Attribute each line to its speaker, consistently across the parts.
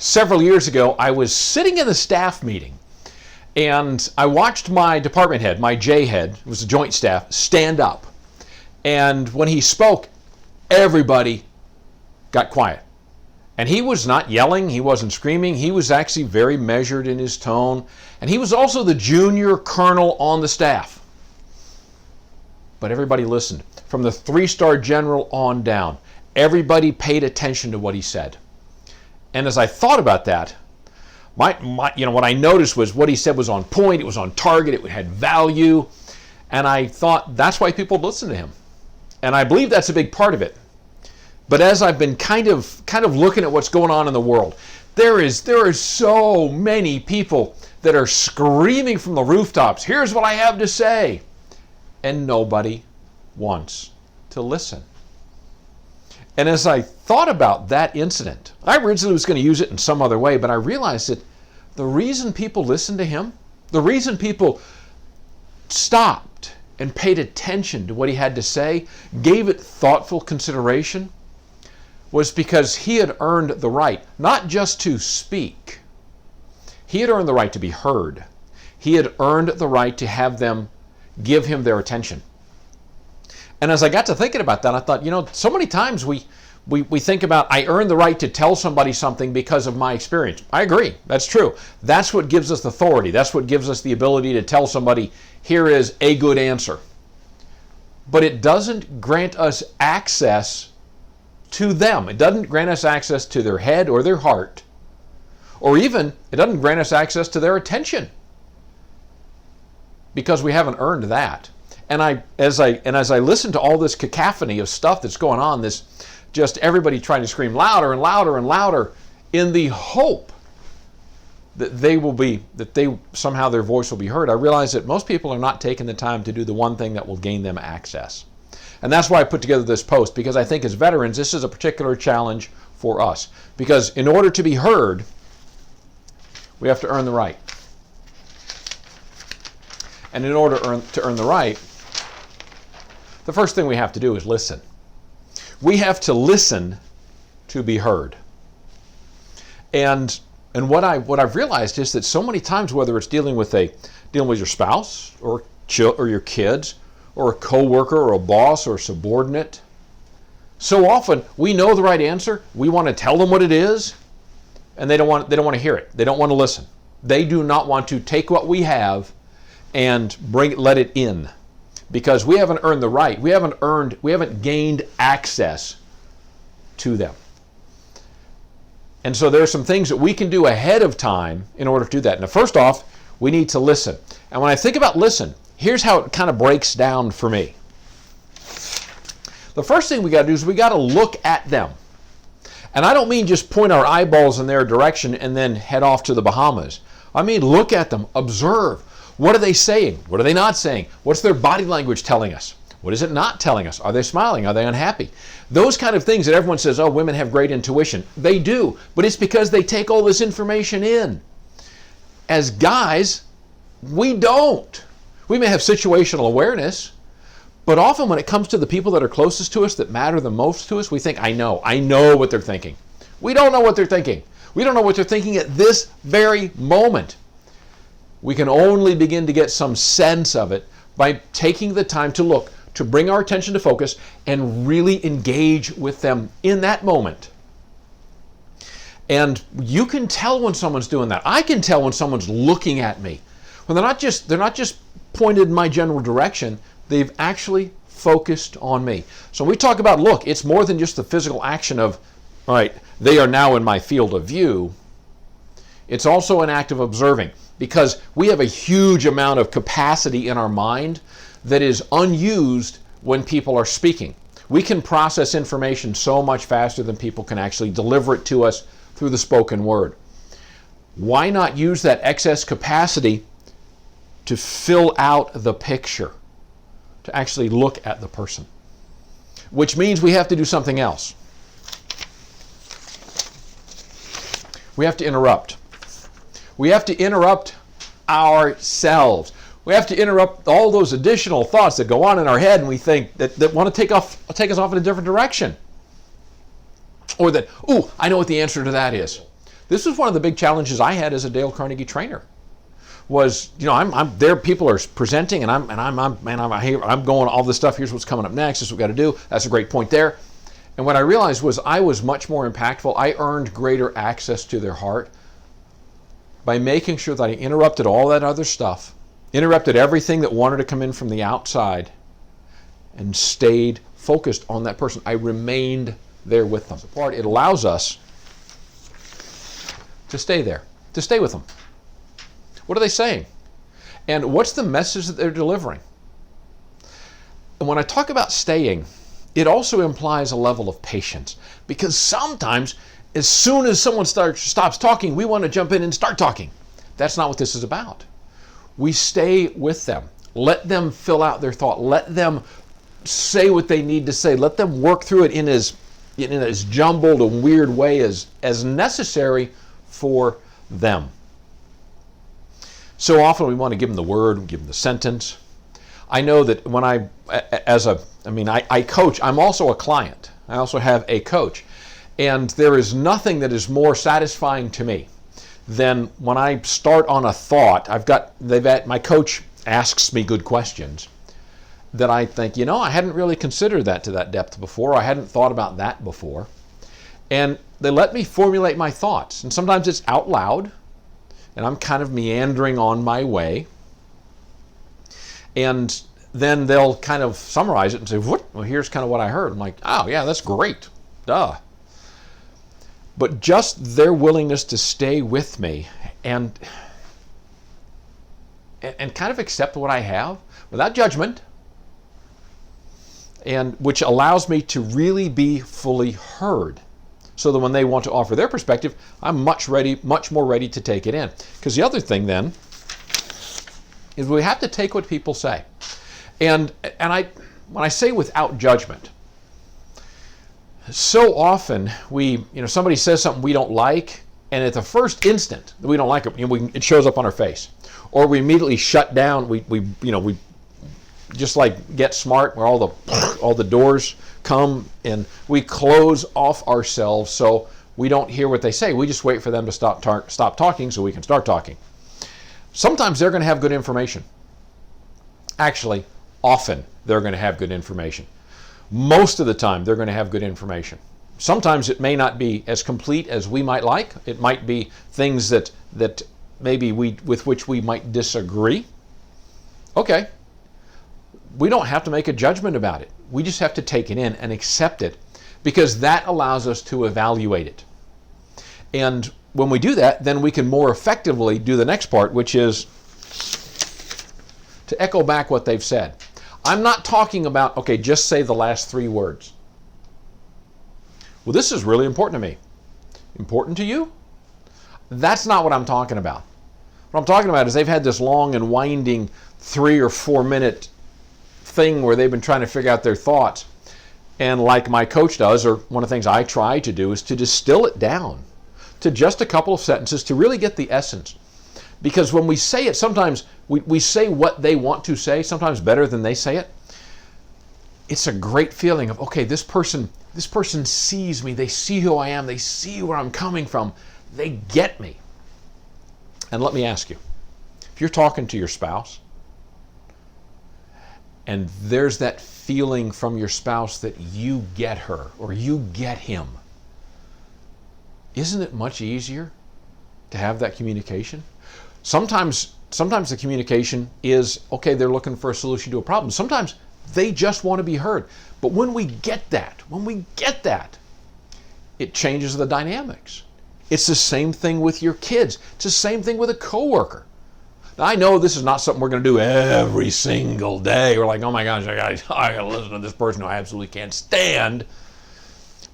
Speaker 1: Several years ago, I was sitting in the staff meeting, and I watched my department head, my J head, it was the joint staff, stand up. And when he spoke, everybody got quiet. And he was not yelling, he wasn't screaming, he was actually very measured in his tone. And he was also the junior colonel on the staff. But everybody listened. From the 3-star general on down, everybody paid attention to what he said. And as I thought about that, what I noticed was what he said was on point, it was on target, it had value. And I thought that's why people listen to him. And I believe that's a big part of it. But as I've been kind of looking at what's going on in the world, there are so many people that are screaming from the rooftops, here's what I have to say. And nobody wants to listen. And as I thought about that incident, I originally was going to use it in some other way, but I realized that the reason people listened to him, the reason people stopped and paid attention to what he had to say, gave it thoughtful consideration, was because he had earned the right, not just to speak. He had earned the right to be heard. He had earned the right to have them give him their attention. And as I got to thinking about that, I thought, so many times we think about, I earned the right to tell somebody something because of my experience. I agree. That's true. That's what gives us authority. That's what gives us the ability to tell somebody, here is a good answer. But it doesn't grant us access to them. It doesn't grant us access to their head or their heart. Or even, it doesn't grant us access to their attention. Because we haven't earned that. And as I listen to all this cacophony of stuff that's going on, this just everybody trying to scream louder and louder and louder in the hope that somehow their voice will be heard, I realize that most people are not taking the time to do the one thing that will gain them access. And that's why I put together this post, because I think as veterans, this is a particular challenge for us. Because in order to be heard, we have to earn the right. And in order to earn the right, the first thing we have to do is listen. We have to listen to be heard. And what I've realized is that so many times, whether it's dealing with your spouse or your kids or a coworker or a boss or a subordinate, so often we know the right answer. We want to tell them what it is, and they don't want to hear it. They don't want to listen. They do not want to take what we have and let it in, because we haven't earned the right. We haven't gained access to them. And so there are some things that we can do ahead of time in order to do that. Now, first off, we need to listen. And when I think about listen, here's how it kind of breaks down for me. The first thing we got to do is we got to look at them. And I don't mean just point our eyeballs in their direction and then head off to the Bahamas. I mean look at them, observe. What are they saying? What are they not saying? What's their body language telling us? What is it not telling us? Are they smiling? Are they unhappy? Those kind of things that everyone says, oh, women have great intuition. They do, but it's because they take all this information in. As guys, we don't. We may have situational awareness, but often when it comes to the people that are closest to us, that matter the most to us, we think, I know what they're thinking. We don't know what they're thinking. We don't know what they're thinking at this very moment. We can only begin to get some sense of it by taking the time to look, to bring our attention to focus and really engage with them in that moment. And you can tell when someone's doing that. I can tell when someone's looking at me. When they're not just pointed in my general direction, they've actually focused on me. So when we talk about look, it's more than just the physical action of, all right, they are now in my field of view. It's also an act of observing, because we have a huge amount of capacity in our mind that is unused when people are speaking. We can process information so much faster than people can actually deliver it to us through the spoken word. Why not use that excess capacity to fill out the picture, to actually look at the person? Which means we have to do something else. We have to interrupt. We have to interrupt ourselves. We have to interrupt all those additional thoughts that go on in our head and we think that want to take us off in a different direction. Or that, I know what the answer to that is. This was one of the big challenges I had as a Dale Carnegie trainer. Was, I'm there. People are presenting, and I'm going all this stuff. Here's what's coming up next. This is what we got to do. That's a great point there. And what I realized was I was much more impactful. I earned greater access to their heart by making sure that I interrupted all that other stuff, interrupted everything that wanted to come in from the outside, and stayed focused on that person. I remained there with them. It allows us to stay there, to stay with them. What are they saying? And what's the message that they're delivering? And when I talk about staying, it also implies a level of patience, because sometimes as soon as someone stops talking, we want to jump in and start talking. That's not what this is about. We stay with them. Let them fill out their thought. Let them say what they need to say. Let them work through it in as jumbled and weird way as necessary for them. So often we want to give them the word, give them the sentence. I know that when I coach, I'm also a client. I also have a coach. And there is nothing that is more satisfying to me than when I start on a thought. My coach asks me good questions that I think, I hadn't really considered that to that depth before. I hadn't thought about that before. And they let me formulate my thoughts. And sometimes it's out loud, and I'm kind of meandering on my way. And then they'll kind of summarize it and say, well, here's kind of what I heard. I'm like, oh, yeah, that's great. Duh. But just their willingness to stay with me and kind of accept what I have without judgment, and which allows me to really be fully heard, so that when they want to offer their perspective, I'm much more ready to take it in. Because the other thing then is we have to take what people say. And when I say without judgment, so often somebody says something we don't like, and at the first instant that we don't like it, it shows up on our face, or we immediately shut down. We just like Get Smart, where all the doors come, and we close off ourselves so we don't hear what they say. We just wait for them to stop talking so we can start talking. Sometimes they're going to have good information. Actually, often they're going to have good information. Most of the time they're going to have good information. Sometimes it may not be as complete as we might like. It might be things that maybe with which we might disagree. Okay. We don't have to make a judgment about it. We just have to take it in and accept it, because that allows us to evaluate it. And when we do that, then we can more effectively do the next part, which is to echo back what they've said. I'm not talking about, okay, just say the last 3 words. Well, this is really important to me. Important to you? That's not what I'm talking about. What I'm talking about is they've had this long and winding 3 or 4 minute thing where they've been trying to figure out their thoughts. And like my coach does, or one of the things I try to do, is to distill it down to just a couple of sentences to really get the essence. Because when we say it, sometimes we say what they want to say, sometimes better than they say it. It's a great feeling of, okay, this person sees me, they see who I am, they see where I'm coming from, they get me. And let me ask you, if you're talking to your spouse, and there's that feeling from your spouse that you get her or you get him, isn't it much easier to have that communication? Sometimes the communication is, okay, they're looking for a solution to a problem. Sometimes they just want to be heard. But when we get that, it changes the dynamics. It's the same thing with your kids. It's the same thing with a coworker. Now, I know this is not something we're going to do every single day. We're like, oh my gosh, I got to listen to this person who I absolutely can't stand.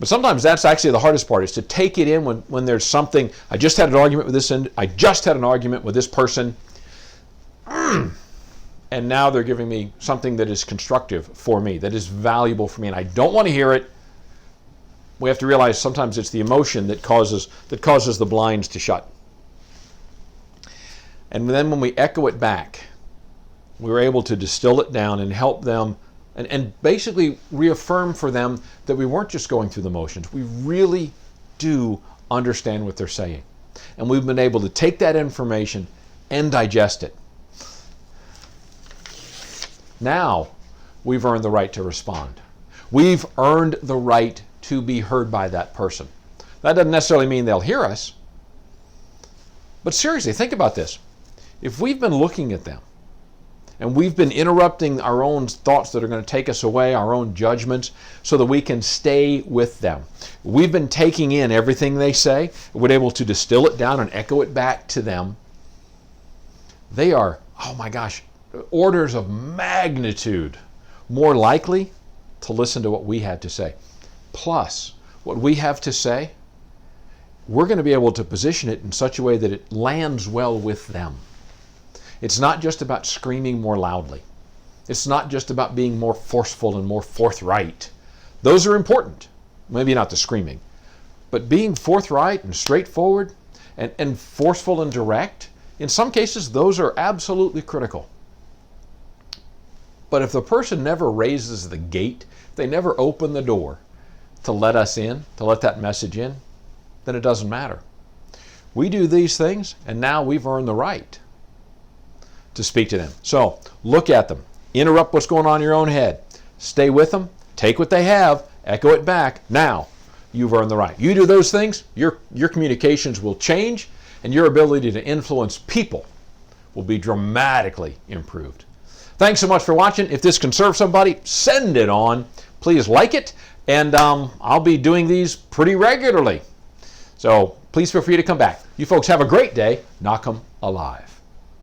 Speaker 1: But sometimes that's actually the hardest part, is to take it in when there's something. I just had an argument with this person. And now they're giving me something that is constructive for me, that is valuable for me, and I don't want to hear it. We have to realize sometimes it's the emotion that causes the blinds to shut. And then when we echo it back, we're able to distill it down and help them and basically reaffirm for them that we weren't just going through the motions. We really do understand what they're saying. and we've been able to take that information and digest it. Now we've earned the right to respond. We've earned the right to be heard by that person. That doesn't necessarily mean they'll hear us. But seriously, think about this. If we've been looking at them and we've been interrupting our own thoughts that are going to take us away, our own judgments, so that we can stay with them. We've been taking in everything they say. We're able to distill it down and echo it back to them. They are, oh my gosh, orders of magnitude more likely to listen to what we had to say. Plus, what we have to say, we're going to be able to position it in such a way that it lands well with them. It's not just about screaming more loudly. It's not just about being more forceful and more forthright. Those are important. Maybe not the screaming. But being forthright and straightforward and forceful and direct, in some cases, those are absolutely critical. But if the person never raises the gate, they never open the door to let us in, to let that message in, then it doesn't matter. We do these things, and now we've earned the right to speak to them. So look at them. Interrupt what's going on in your own head. Stay with them. Take what they have. Echo it back. Now you've earned the right. You do those things, your communications will change, and your ability to influence people will be dramatically improved. Thanks so much for watching. If this can serve somebody, send it on. Please like it, and I'll be doing these pretty regularly. So please feel free to come back. You folks have a great day. Knock 'em alive.